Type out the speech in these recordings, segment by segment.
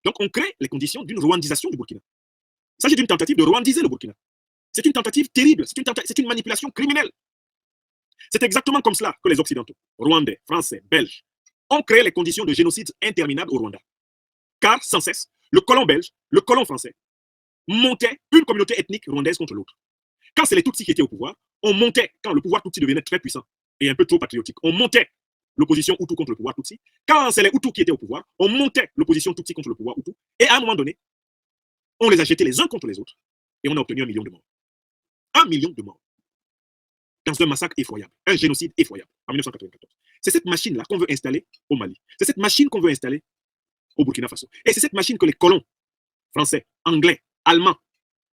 Donc, on crée les conditions d'une rwandisation du Burkina. Il s'agit d'une tentative de rwandiser le Burkina. C'est une tentative terrible, c'est une manipulation criminelle. C'est exactement comme cela que les Occidentaux, Rwandais, Français, Belges, ont créé les conditions de génocide interminable au Rwanda. Car, sans cesse, le colon belge, le colon français, montait une communauté ethnique rwandaise contre l'autre. Quand c'est les Tutsis qui étaient au pouvoir, on montait, quand le pouvoir Tutsi devenait très puissant et un peu trop patriotique, on montait l'opposition Hutu contre le pouvoir Tutsi. Quand c'est les Hutus qui étaient au pouvoir, on montait l'opposition Tutsi contre le pouvoir Hutu. Et à un moment donné, on les a jetés les uns contre les autres et on a obtenu 1 million de morts. 1 million de morts. Dans un massacre effroyable, un génocide effroyable, en 1994. C'est cette machine-là qu'on veut installer au Mali. C'est cette machine qu'on veut installer au Burkina Faso. Et c'est cette machine que les colons français, anglais, allemands,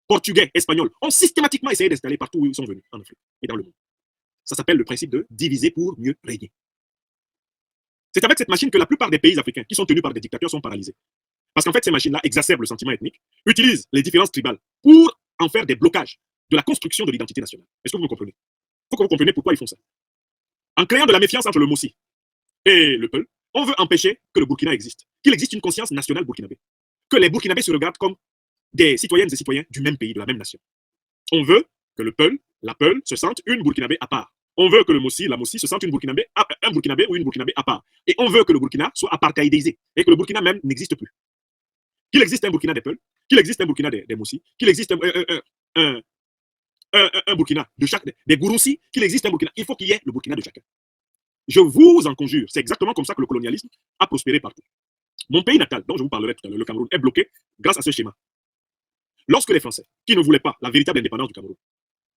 portugais, espagnols ont systématiquement essayé d'installer partout où ils sont venus, en Afrique et dans le monde. Ça s'appelle le principe de diviser pour mieux régner. C'est avec cette machine que la plupart des pays africains qui sont tenus par des dictateurs sont paralysés. Parce qu'en fait, ces machines-là exacerbent le sentiment ethnique, utilisent les différences tribales pour en faire des blocages de la construction de l'identité nationale. Est-ce que vous me comprenez? Il faut que vous compreniez pourquoi ils font ça. En créant de la méfiance entre le Mossi et le Peul, on veut empêcher que le Burkina existe, qu'il existe une conscience nationale burkinabé, que les Burkinabés se regardent comme des citoyennes et citoyens du même pays, de la même nation. On veut que le Peul, la Peul, se sente une Burkinabé à part. On veut que le Mossi, la Mossi se sente un Burkinabé ou une Burkinabé à part. Et on veut que le Burkina soit apartheidisé et que le Burkina même n'existe plus. Qu'il existe un Burkina des Peuls, qu'il existe un Burkina des Mossi, qu'il existe un Burkina de chaque, des Gouroussi, qu'il existe un Burkina. Il faut qu'il y ait le Burkina de chacun. Je vous en conjure, c'est exactement comme ça que le colonialisme a prospéré partout. Mon pays natal, dont je vous parlerai tout à l'heure, le Cameroun, est bloqué grâce à ce schéma. Lorsque les Français, qui ne voulaient pas la véritable indépendance du Cameroun,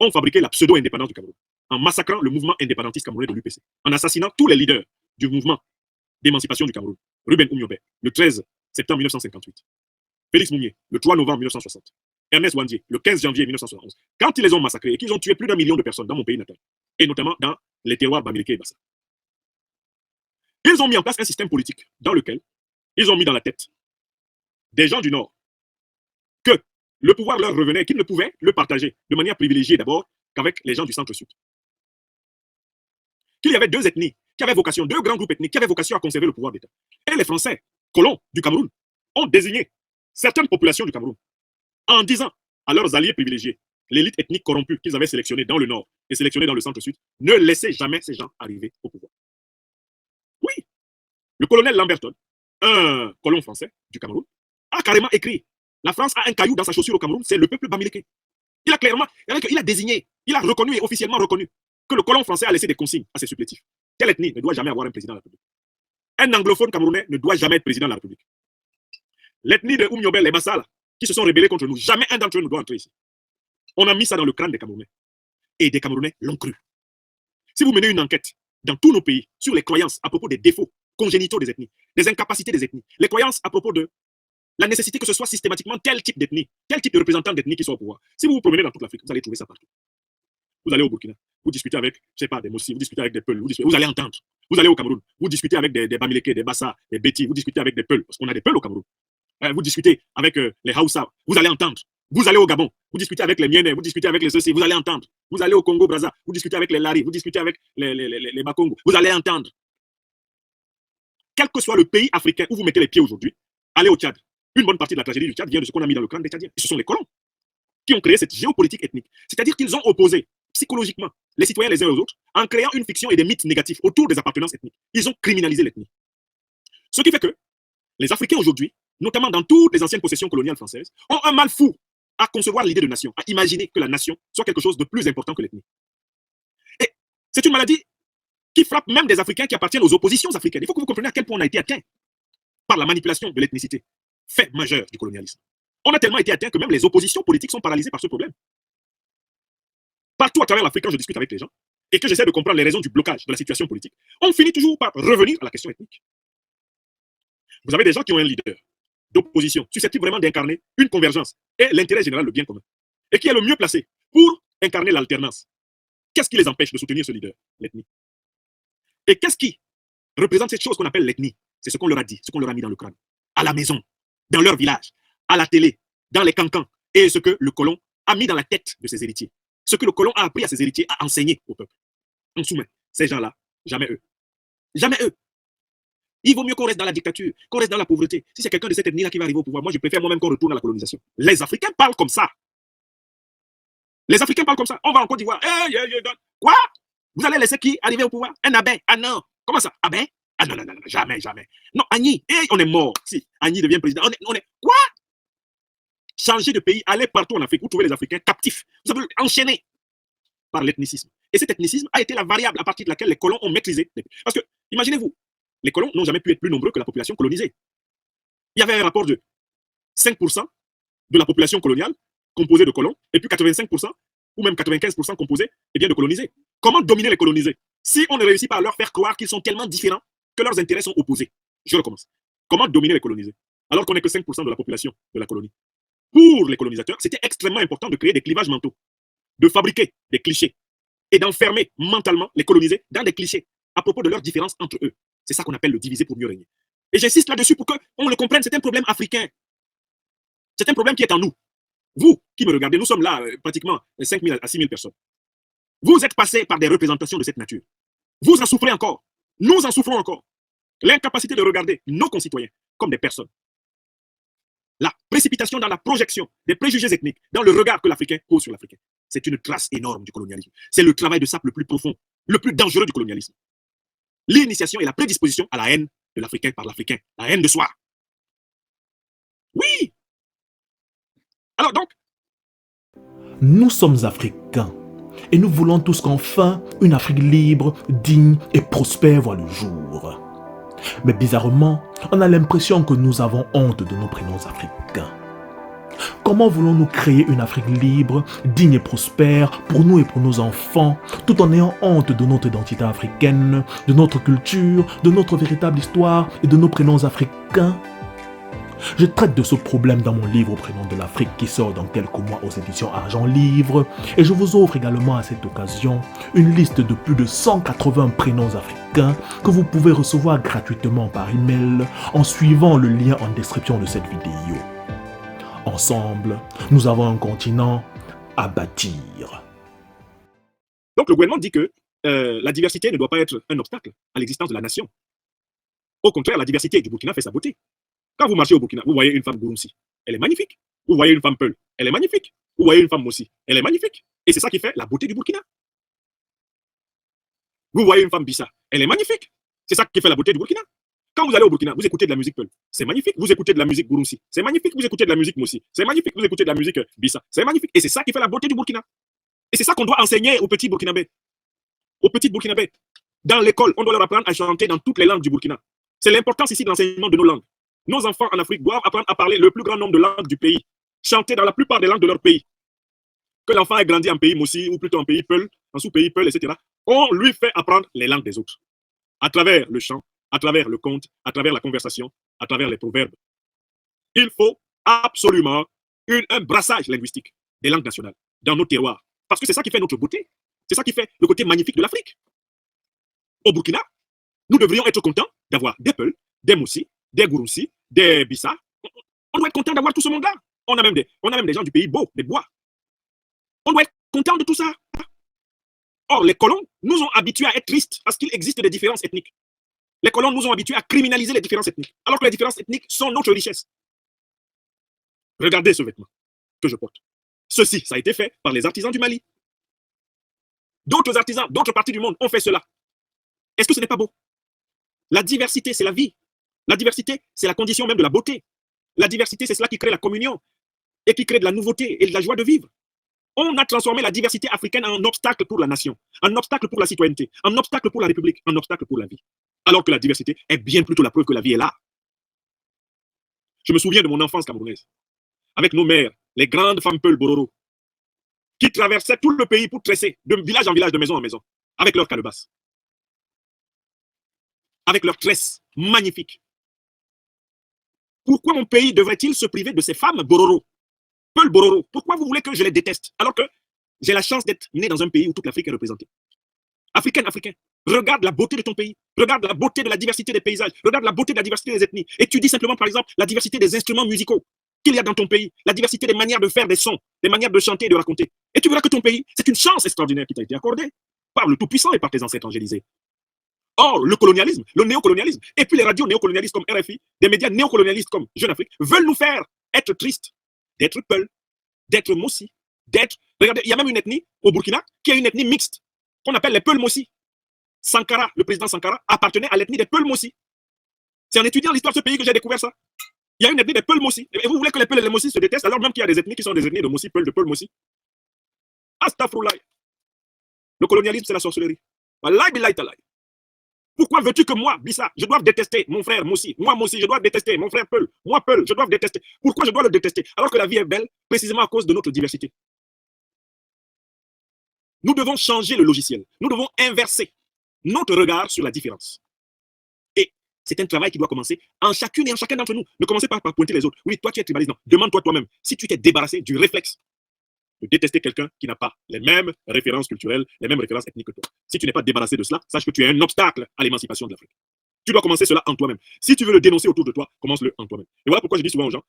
ont fabriqué la pseudo-indépendance du Cameroun, en massacrant le mouvement indépendantiste camerounais de l'UPC, en assassinant tous les leaders du mouvement d'émancipation du Cameroun, Ruben Oumyobé, le 13 septembre 1958, Félix Mounier, le 3 novembre 1960, Ernest Wandier, le 15 janvier 1971, quand ils les ont massacrés et qu'ils ont tué plus d'1 million de personnes dans mon pays natal, et notamment dans les terroirs Bamileke et Bassa, ils ont mis en place un système politique dans lequel ils ont mis dans la tête des gens du Nord que le pouvoir leur revenait, qu'ils ne pouvaient le partager de manière privilégiée d'abord qu'avec les gens du centre-sud. Qu'il y avait deux ethnies qui avaient vocation, deux grands groupes ethniques qui avaient vocation à conserver le pouvoir d'État. Et les Français, colons du Cameroun, ont désigné certaines populations du Cameroun en disant à leurs alliés privilégiés, l'élite ethnique corrompue qu'ils avaient sélectionnée dans le Nord et sélectionnée dans le centre-sud, ne laissez jamais ces gens arriver au pouvoir. Oui, le colonel Lamberton, un colon français du Cameroun, a carrément écrit la France a un caillou dans sa chaussure au Cameroun, c'est le peuple bamileke. Il a clairement, il a désigné, il a reconnu et officiellement reconnu que le colon français a laissé des consignes à ses supplétifs. Quelle ethnie ne doit jamais avoir un président de la République? Un anglophone camerounais ne doit jamais être président de la République. L'ethnie de Oumyobel, les Bassala, qui se sont rebellés contre nous, jamais un d'entre eux ne doit entrer ici. On a mis ça dans le crâne des Camerounais. Et des Camerounais l'ont cru. Si vous menez une enquête dans tous nos pays sur les croyances à propos des défauts congénitaux des ethnies, des incapacités des ethnies, les croyances à propos de la nécessité que ce soit systématiquement tel type d'ethnie, tel type de représentant d'ethnie qui soit au pouvoir. Si vous vous promenez dans toute l'Afrique, vous allez trouver ça partout. Vous allez au Burkina, vous discutez avec, je sais pas, des Mossi, vous discutez avec des Peuls, vous allez entendre. Vous allez au Cameroun, vous discutez avec des Bamileke, des Bassa, des Beti, vous discutez avec des Peuls, parce qu'on a des Peuls au Cameroun. Vous discutez avec les Hausa, vous allez entendre. Vous allez au Gabon, vous discutez avec les Mienais, vous discutez avec les ceci, vous allez entendre. Vous allez au Congo, Brazza, vous discutez avec les Lari, vous discutez avec les Bakongo, vous allez entendre. Quel que soit le pays africain où vous mettez les pieds aujourd'hui, allez au Tchad. Une bonne partie de la tragédie du Tchad vient de ce qu'on a mis dans le crâne des Tchadiens. Et ce sont les colons qui ont créé cette géopolitique ethnique. C'est-à-dire qu'ils ont opposé psychologiquement les citoyens les uns aux autres en créant une fiction et des mythes négatifs autour des appartenances ethniques. Ils ont criminalisé l'ethnie. Ce qui fait que les Africains aujourd'hui, notamment dans toutes les anciennes possessions coloniales françaises, ont un mal fou à concevoir l'idée de nation, à imaginer que la nation soit quelque chose de plus important que l'ethnie. Et c'est une maladie qui frappe même des Africains qui appartiennent aux oppositions africaines. Il faut que vous compreniez à quel point on a été atteint par la manipulation de l'ethnicité. Fait majeur du colonialisme. On a tellement été atteint que même les oppositions politiques sont paralysées par ce problème. Partout à travers l'Afrique, quand je discute avec les gens et que j'essaie de comprendre les raisons du blocage de la situation politique, on finit toujours par revenir à la question ethnique. Vous avez des gens qui ont un leader d'opposition susceptible vraiment d'incarner une convergence et l'intérêt général, le bien commun, et qui est le mieux placé pour incarner l'alternance. Qu'est-ce qui les empêche de soutenir ce leader? L'ethnie. Et qu'est-ce qui représente cette chose qu'on appelle l'ethnie? C'est ce qu'on leur a dit, ce qu'on leur a mis dans le crâne, à la maison, dans leur village, à la télé, dans les cancans, et ce que le colon a mis dans la tête de ses héritiers. Ce que le colon a appris à ses héritiers à enseigner au peuple. En sous-main, ces gens-là, jamais eux. Jamais eux. Il vaut mieux qu'on reste dans la dictature, qu'on reste dans la pauvreté. Si c'est quelqu'un de cette ethnie-là qui va arriver au pouvoir, moi je préfère moi-même qu'on retourne à la colonisation. Les Africains parlent comme ça. Les Africains parlent comme ça. On va en Côte d'Ivoire. Quoi? Vous allez laisser qui arriver au pouvoir? Un abbé? Ah non. Comment ça? Abbé? Ah non, non, non, jamais, jamais. Non, Agni, on est mort. Si Agni devient président, on est... Quoi? Changer de pays, aller partout en Afrique, où trouver les Africains captifs. Vous avez enchaîné par l'ethnicisme. Et cet ethnicisme a été la variable à partir de laquelle les colons ont maîtrisé. Parce que, imaginez-vous, les colons n'ont jamais pu être plus nombreux que la population colonisée. Il y avait un rapport de 5% de la population coloniale composée de colons, et puis 85% ou même 95% composés de colonisés. Comment dominer les colonisés si on ne réussit pas à leur faire croire qu'ils sont tellement différents que leurs intérêts sont opposés? Je recommence. Comment dominer les colonisés alors qu'on n'est que 5% de la population de la colonie? Pour les colonisateurs, c'était extrêmement important de créer des clivages mentaux, de fabriquer des clichés et d'enfermer mentalement les colonisés dans des clichés à propos de leurs différences entre eux. C'est ça qu'on appelle le diviser pour mieux régner. Et j'insiste là-dessus pour qu'on le comprenne, c'est un problème africain. C'est un problème qui est en nous. Vous qui me regardez, nous sommes là pratiquement 5 000 à 6 000 personnes. Vous êtes passés par des représentations de cette nature. Vous en souffrez encore. Nous en souffrons encore. L'incapacité de regarder nos concitoyens comme des personnes. La précipitation dans la projection des préjugés ethniques, dans le regard que l'Africain pose sur l'Africain. C'est une trace énorme du colonialisme. C'est le travail de sape le plus profond, le plus dangereux du colonialisme. L'initiation et la prédisposition à la haine de l'Africain par l'Africain. La haine de soi. Oui. Alors donc, nous sommes Africains et nous voulons tous qu'enfin une Afrique libre, digne et prospère voit le jour. Mais bizarrement, on a l'impression que nous avons honte de nos prénoms africains. Comment voulons-nous créer une Afrique libre, digne et prospère pour nous et pour nos enfants, tout en ayant honte de notre identité africaine, de notre culture, de notre véritable histoire et de nos prénoms africains? Je traite de ce problème dans mon livre Prénoms de l'Afrique qui sort dans quelques mois aux éditions Argent Livre et je vous offre également à cette occasion une liste de plus de 180 prénoms africains que vous pouvez recevoir gratuitement par email en suivant le lien en description de cette vidéo. Ensemble, nous avons un continent à bâtir. Donc le gouvernement dit que la diversité ne doit pas être un obstacle à l'existence de la nation. Au contraire, la diversité du Burkina fait sa beauté. Quand vous marchez au Burkina, vous voyez une femme Gouroumsi, elle est magnifique. Vous voyez une femme Peul, elle est magnifique. Vous voyez une femme Mossi, elle est magnifique. Et c'est ça qui fait la beauté du Burkina. Vous voyez une femme Bissa, elle est magnifique. C'est ça qui fait la beauté du Burkina. Quand vous allez au Burkina, vous écoutez de la musique Peul, c'est magnifique. Vous écoutez de la musique Gouroumsi, c'est magnifique. Vous écoutez de la musique Mossi, c'est magnifique. Vous écoutez de la musique Bissa, c'est magnifique. Et c'est ça qui fait la beauté du Burkina. Et c'est ça qu'on doit enseigner aux petits Burkinabés. Aux petits Burkinabés. Dans l'école, on doit leur apprendre à chanter dans toutes les langues du Burkina. C'est l'importance ici de l'enseignement de nos langues. Nos enfants en Afrique doivent apprendre à parler le plus grand nombre de langues du pays, chanter dans la plupart des langues de leur pays. Que l'enfant ait grandi en pays Mossi, ou plutôt en pays Peul, en sous-pays Peul, etc. On lui fait apprendre les langues des autres. À travers le chant, à travers le conte, à travers la conversation, à travers les proverbes. Il faut absolument un brassage linguistique des langues nationales dans nos terroirs. Parce que c'est ça qui fait notre beauté. C'est ça qui fait le côté magnifique de l'Afrique. Au Burkina, nous devrions être contents d'avoir des Peul, des Mossi, des Gouroumsi, des Bissa. On doit être content d'avoir tout ce monde-là. On a même des gens du pays beau, des bois. On doit être content de tout ça. Or, les colons nous ont habitués à être tristes parce qu'il existe des différences ethniques. Les colons nous ont habitués à criminaliser les différences ethniques, alors que les différences ethniques sont notre richesse. Regardez ce vêtement que je porte. Ceci, ça a été fait par les artisans du Mali. D'autres artisans, d'autres parties du monde ont fait cela. Est-ce que ce n'est pas beau? La diversité, c'est la vie. La diversité, c'est la condition même de la beauté. La diversité, c'est cela qui crée la communion et qui crée de la nouveauté et de la joie de vivre. On a transformé la diversité africaine en obstacle pour la nation, en obstacle pour la citoyenneté, en obstacle pour la République, en obstacle pour la vie. Alors que la diversité est bien plutôt la preuve que la vie est là. Je me souviens de mon enfance camerounaise, avec nos mères, les grandes femmes Peul Bororo, qui traversaient tout le pays pour tresser de village en village, de maison en maison, avec leurs calebasses, avec leurs tresses magnifiques. Pourquoi mon pays devrait-il se priver de ces femmes Bororo, Peul Bororo? Pourquoi vous voulez que je les déteste alors que j'ai la chance d'être né dans un pays où toute l'Afrique est représentée? Africaine, Africain, regarde la beauté de ton pays, regarde la beauté de la diversité des paysages, regarde la beauté de la diversité des ethnies. Et tu dis simplement, par exemple, la diversité des instruments musicaux qu'il y a dans ton pays, la diversité des manières de faire des sons, des manières de chanter et de raconter. Et tu verras que ton pays, c'est une chance extraordinaire qui t'a été accordée par le Tout-Puissant et par tes ancêtres angélisés. Or, le colonialisme, le néocolonialisme, et puis les radios néocolonialistes comme RFI, des médias néocolonialistes comme Jeune Afrique, veulent nous faire être tristes, d'être Peul, d'être Mossi, d'être... Regardez, il y a même une ethnie au Burkina qui est une ethnie mixte, qu'on appelle les Peul Mossi. Sankara, le président Sankara, appartenait à l'ethnie des Peul Mossi. C'est en étudiant l'histoire de ce pays que j'ai découvert ça. Il y a une ethnie des Peul Mossi. Et vous voulez que les Peul et les Mossi se détestent, alors même qu'il y a des ethnies qui sont des ethnies de Mossi, Peul, de Peul Mossi. Astaghfirullah. Le colonialisme, c'est la sorcellerie. Wallahi billahi talahi. Pourquoi veux-tu que moi, Bissa, je dois détester mon frère Mossi? Moi, Mossi, je dois détester mon frère Peul. Moi, Peul, je dois détester. Pourquoi je dois le détester? Alors que la vie est belle, précisément à cause de notre diversité. Nous devons changer le logiciel. Nous devons inverser notre regard sur la différence. Et c'est un travail qui doit commencer en chacune et en chacun d'entre nous. Ne commencez pas par pointer les autres. Oui, toi, tu es tribaliste. Non, demande-toi toi-même si tu t'es débarrassé du réflexe de détester quelqu'un qui n'a pas les mêmes références culturelles, les mêmes références ethniques que toi. Si tu n'es pas débarrassé de cela, sache que tu es un obstacle à l'émancipation de l'Afrique. Tu dois commencer cela en toi-même. Si tu veux le dénoncer autour de toi, commence-le en toi-même. Et voilà pourquoi je dis souvent aux gens...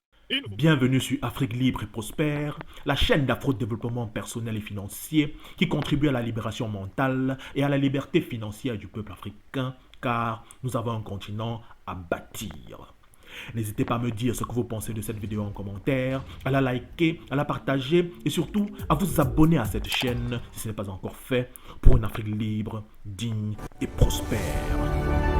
Bienvenue sur Afrique Libre et Prospère, la chaîne d'afro-développement personnel et financier qui contribue à la libération mentale et à la liberté financière du peuple africain, car nous avons un continent à bâtir. N'hésitez pas à me dire ce que vous pensez de cette vidéo en commentaire, à la liker, à la partager et surtout à vous abonner à cette chaîne si ce n'est pas encore fait pour une Afrique libre, digne et prospère.